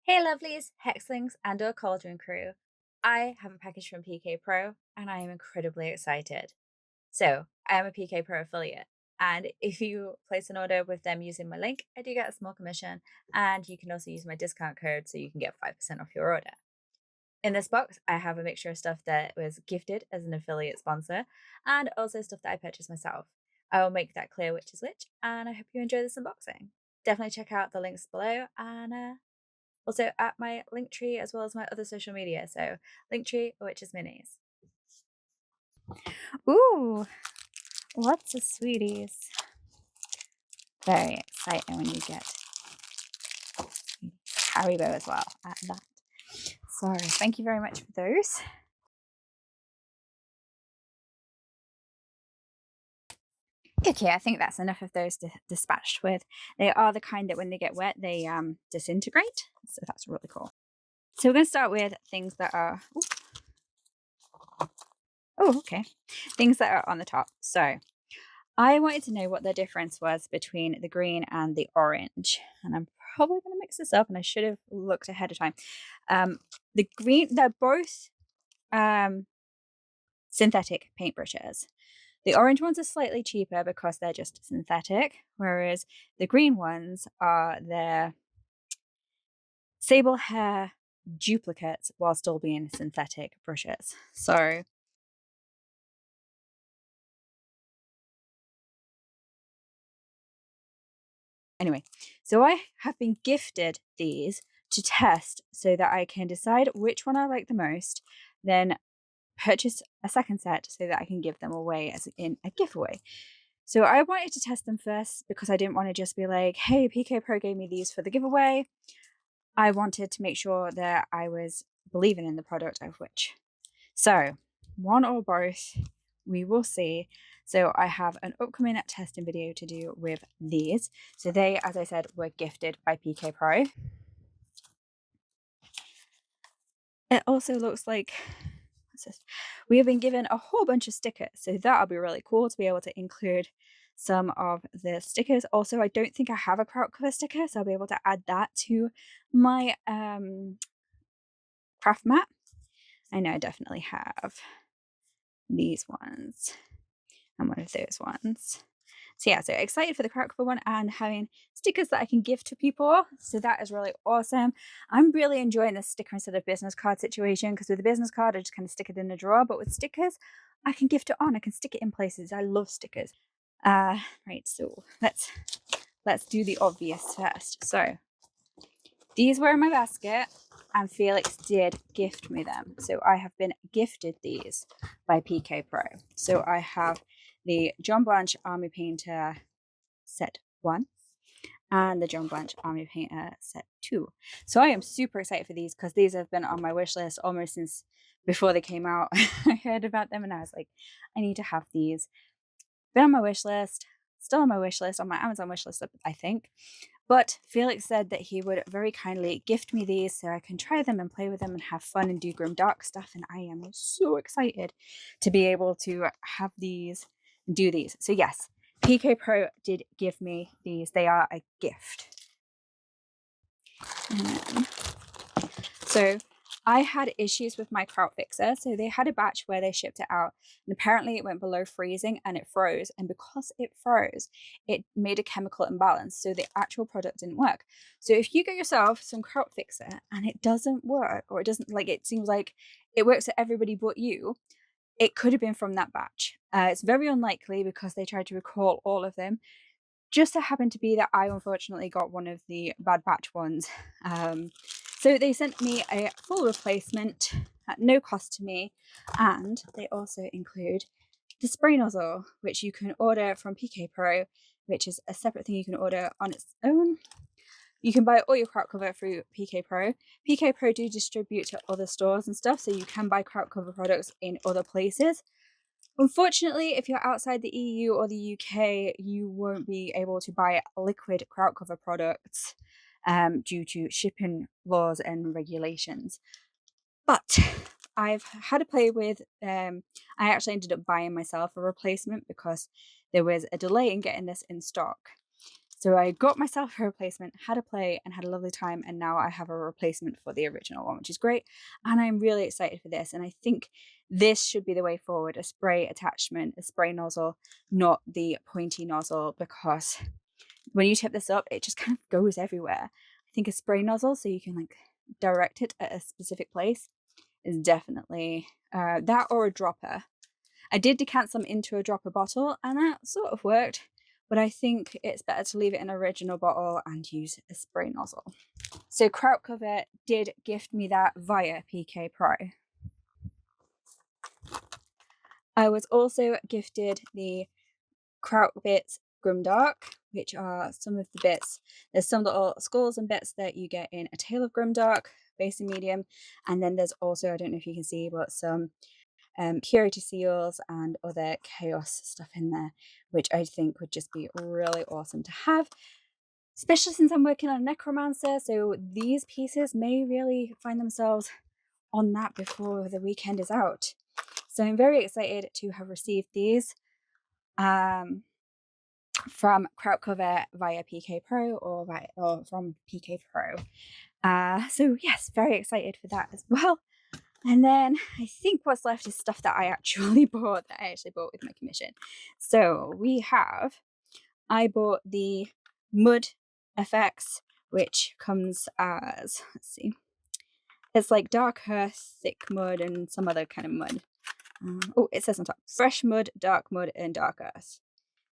Hey lovelies, hexlings and or cauldron crew. I have a package from PK Pro and I am incredibly excited. So I am a PK Pro affiliate, and if you place an order with them using my link, I do get a small commission, and you can also use my discount code so you can get 5% off your order. In this box, I have a mixture of stuff that was gifted as an affiliate sponsor and also stuff that I purchased myself. I will make that clear which is which, and I hope you enjoy this unboxing. Definitely check out the links below and also at my link tree as well as my other social media. So Linktree, awitchesminis. Ooh, lots of sweeties. Very exciting when you get Haribo as well at that. So thank you very much for those. Okay, I think that's enough of those dispatched with. They are the kind that when they get wet, they disintegrate. So that's really cool. So we're going to start with things that are... Oh, okay. Things that are on the top. So I wanted to know what the difference was between the green and the orange. And I'm probably going to mix this up, and I should have looked ahead of time. The green, they're both synthetic paintbrushes. The orange ones are slightly cheaper because they're just synthetic, whereas the green ones are their sable hair duplicates while still being synthetic brushes. So anyway, so I have been gifted these to test so that I can decide which one I like the most, then purchase a second set so that I can give them away as in a giveaway. So I wanted to test them first because I didn't want to just be like, hey, PK Pro gave me these for the giveaway. I wanted to make sure that I was believing in the product of which. So one or both, we will see. So I have an upcoming testing video to do with these. So they, as I said, were gifted by PK Pro. It also looks like we have been given a whole bunch of stickers. So that'll be really cool to be able to include some of the stickers. Also, I don't think I have a Krautcover sticker, so I'll be able to add that to my craft mat. I know I definitely have these ones and one of those ones. So yeah, so excited for the Krautcover one and having stickers that I can give to people. So that is really awesome. I'm really enjoying this sticker instead of business card situation, because with the business card, I just kind of stick it in a drawer. But with stickers, I can gift it on. I can stick it in places. I love stickers. Right, so let's do the obvious first. So these were in my basket, and Felix did gift me them. So I have been gifted these by PK Pro. So I have the John Blanche Army Painter set 1 and the John Blanche Army Painter set 2. So I am super excited for these because these have been on my wish list almost since before they came out. I heard about them and I was like, I need to have these. Been on my wish list, still on my wish list, on my Amazon wish list, I think. But Felix said that he would very kindly gift me these so I can try them and play with them and have fun and do Grimdark stuff. And I am so excited to be able to have these and do these. So yes, PK Pro did give me these. They are a gift. So I had issues with my Kraut Fixer. So they had a batch where they shipped it out and apparently it went below freezing and it froze. And because it froze, it made a chemical imbalance. So the actual product didn't work. So if you get yourself some Kraut Fixer and it doesn't work, or it doesn't, like, it seems like it works for everybody but you, it could have been from that batch. It's very unlikely because they tried to recall all of them. Just so happened to be that I unfortunately got one of the bad batch ones. So they sent me a full replacement at no cost to me, and they also include the spray nozzle, which you can order from PK Pro, which is a separate thing you can order on its own. You can buy all your Krautcover through PK Pro. PK Pro do distribute to other stores and stuff, so you can buy Krautcover products in other places. Unfortunately, if you're outside the EU or the UK, you won't be able to buy liquid Krautcover products due to shipping laws and regulations. But I've had to play with, I actually ended up buying myself a replacement because there was a delay in getting this in stock. So I got myself a replacement, had a play and had a lovely time, and now I have a replacement for the original one, which is great. And I'm really excited for this, and I think this should be the way forward, a spray attachment, a spray nozzle, not the pointy nozzle, because when you tip this up, it just kind of goes everywhere. I think a spray nozzle, so you can like direct it at a specific place, is definitely that, or a dropper. I did decant some into a dropper bottle, and that sort of worked, but I think it's better to leave it in an original bottle and use a spray nozzle. So Krautcover did gift me that via PK Pro. I was also gifted the Kraut Bits Grimdark, which are some of the bits. There's some little skulls and bits that you get in A Tale of Grimdark, base and medium, and then there's also, I don't know if you can see, but some purity seals and other chaos stuff in there, which I think would just be really awesome to have, especially since I'm working on Necromancer. So these pieces may really find themselves on that before the weekend is out. So I'm very excited to have received these from Krautcover via PK Pro or from PK Pro. So yes, very excited for that as well. And then I think what's left is stuff that I actually bought, with my commission. So I bought the mud effects, which comes as, let's see, it's like dark earth, thick mud, and some other kind of mud. It says on top, fresh mud, dark mud, and dark earth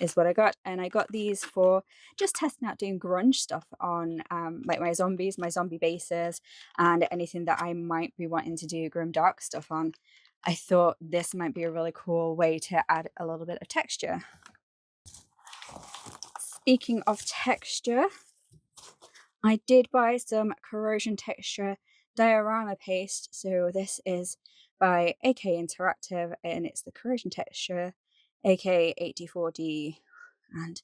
is what I got. And I got these for just testing out doing grunge stuff on like my zombies, my zombie bases, and anything that I might be wanting to do grimdark stuff on. I thought this might be a really cool way to add a little bit of texture. Speaking of texture, I did buy some corrosion texture diorama paste. So this is by AK Interactive, and it's the corrosion texture AK84D, and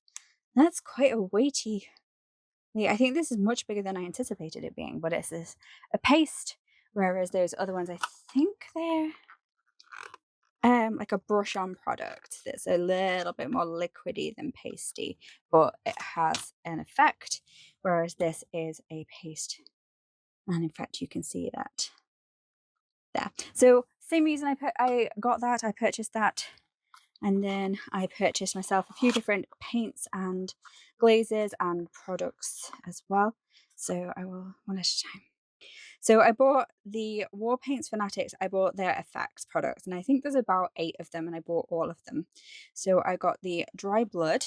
that's quite a weighty. I think this is much bigger than I anticipated it being, but it's a paste, whereas those other ones, I think they're like a brush-on product that's a little bit more liquidy than pasty, but it has an effect, whereas this is a paste. And in fact, you can see that there. So same reason I got that, I purchased that. And then I purchased myself a few different paints and glazes and products as well. So I will one at a time. So I bought the War Paints Fanatics. I bought their effects products, and I think there's about 8 of them, and I bought all of them. So I got the Dry Blood.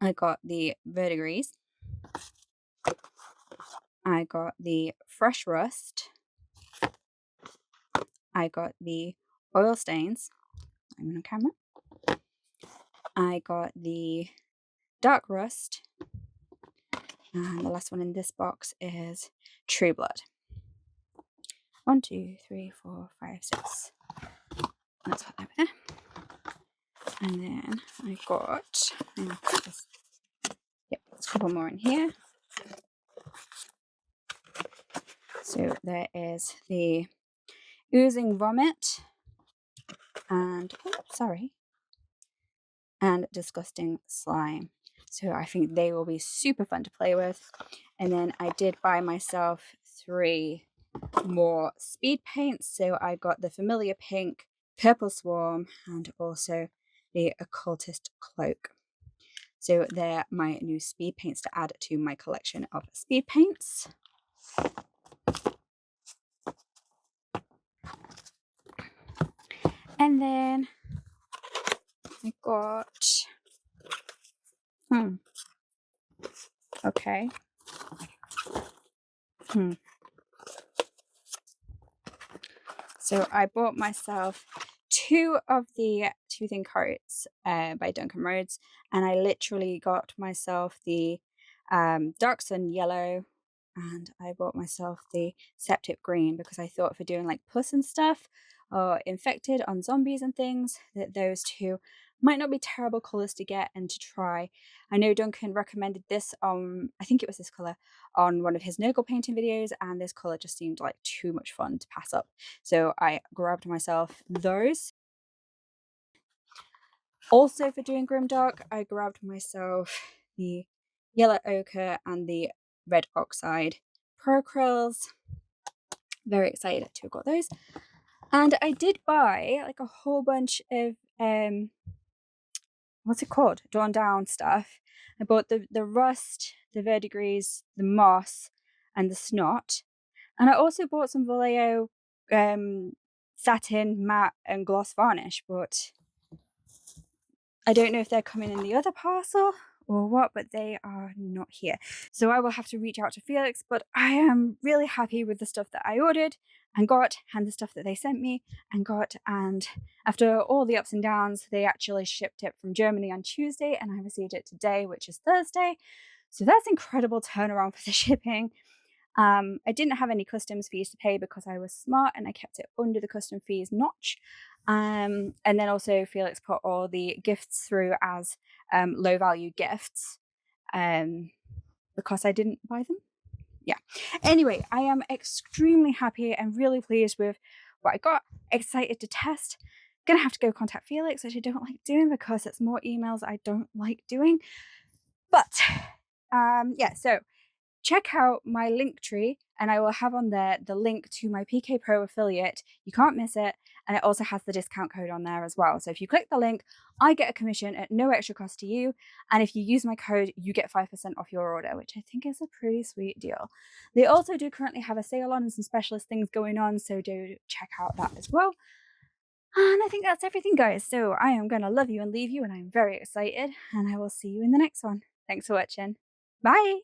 I got the Verdigris. I got the Fresh Rust. I got the Oil Stains. I'm on camera. I got the Dark Rust. And the last one in this box is True Blood. 1, 2, 3, 4, 5, 6. Let's put that there. And then I got, there's a couple more in here. So there is the Oozing Vomit and, and Disgusting Slime. So I think they will be super fun to play with. And then I did buy myself 3 more speed paints. So I got the Familiar Pink, Purple Swarm, and also the Occultist Cloak. So they're my new speed paints to add to my collection of speed paints. And then I got, okay. So I bought myself 2 of the Toothing Coats by Duncan Rhodes, and I literally got myself the Dark Sun Yellow, and I bought myself the Septic Green because I thought for doing like pus and stuff or infected on zombies and things, that those 2 might not be terrible colours to get and to try. I know Duncan recommended this I think it was this colour on one of his Nurgle painting videos, and this colour just seemed like too much fun to pass up. So I grabbed myself those. Also for doing Grimdark, I grabbed myself the yellow ochre and the red oxide pro acryls. Very excited to have got those. And I did buy like a whole bunch of what's it called? Drawn down stuff. I bought the rust, the verdigris, the moss, and the snot. And I also bought some Vallejo satin, matte, and gloss varnish, but I don't know if they're coming in the other parcel or what, but they are not here. So I will have to reach out to Felix, but I am really happy with the stuff that I ordered and got, and the stuff that they sent me and got. And after all the ups and downs, they actually shipped it from Germany on Tuesday and I received it today, which is Thursday. So that's incredible turnaround for the shipping. I didn't have any customs fees to pay because I was smart and I kept it under the custom fees notch. And then also Felix put all the gifts through as low value gifts because I didn't buy them. Yeah. Anyway, I am extremely happy and really pleased with what I got. Excited to test. Gonna have to go contact Felix, which I don't like doing because it's more emails I don't like doing. But yeah, so check out my link tree and I will have on there the link to my PK Pro affiliate. You can't miss it. And it also has the discount code on there as well. So if you click the link, I get a commission at no extra cost to you. And if you use my code, you get 5% off your order, which I think is a pretty sweet deal. They also do currently have a sale on and some specialist things going on. So do check out that as well. And I think that's everything, guys. So I am going to love you and leave you. And I'm very excited. And I will see you in the next one. Thanks for watching. Bye.